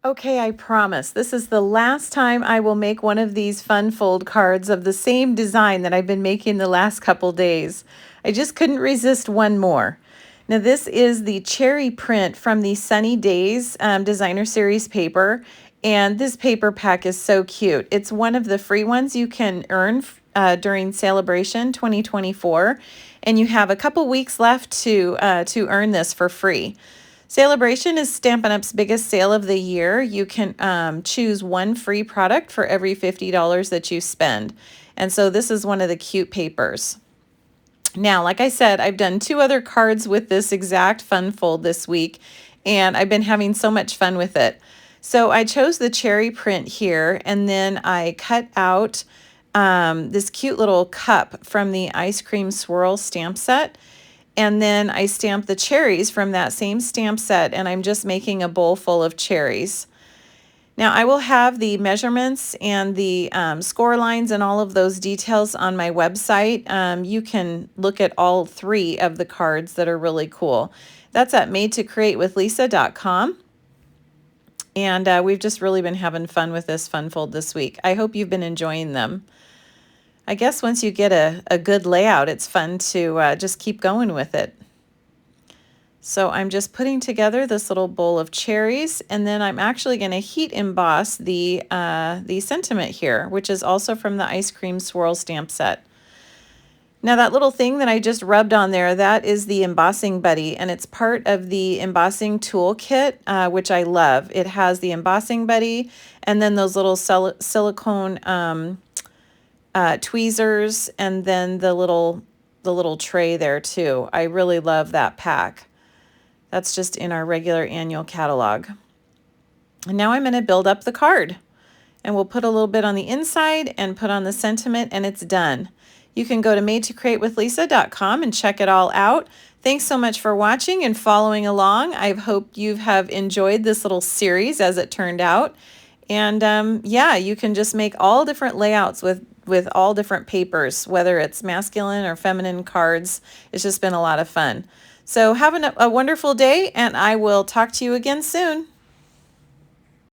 Okay, I promise. This is the last time I will make one of these fun fold cards of the same design that I've been making the last couple days. I just couldn't resist one more. Now this is the cherry print from the Sunny Days designer series paper, and this paper pack is so cute. It's one of the free ones you can earn during Celebration 2024, and you have a couple weeks left to earn this for free. Celebration is Stampin' Up's biggest sale of the year. You can choose one free product for every $50 that you spend. And so this is one of the cute papers. Now, like I said, I've done 2 other cards with this exact fun fold this week, and I've been having so much fun with it. So I chose the cherry print here, and then I cut out this cute little cup from the Ice Cream Swirl stamp set. And then I stamped the cherries from that same stamp set, and I'm just making a bowl full of cherries. Now I will have the measurements and the score lines and all of those details on my website. You can look at all 3 of the cards that are really cool. That's at madetocreatewithlisa.com. And we've just really been having fun with this fun fold this week. I hope you've been enjoying them. I guess once you get a good layout, it's fun to just keep going with it. So I'm just putting together this little bowl of cherries, and then I'm actually going to heat emboss the sentiment here, which is also from the Ice Cream Swirl stamp set. Now that little thing that I just rubbed on there, that is the embossing buddy, and it's part of the embossing toolkit, which I love. It has the embossing buddy and then those little silicone tweezers, and then the little tray there too. I really love that pack. That's just in our regular annual catalog. And now I'm going to build up the card, and we'll put a little bit on the inside and put on the sentiment, and it's done. You can go to madetocreatewithlisa.com and check it all out. Thanks so much for watching and following along. I hope you have enjoyed this little series as it turned out. And yeah, you can just make all different layouts with all different papers, whether it's masculine or feminine cards. It's just been a lot of fun. So have a wonderful day, and I will talk to you again soon.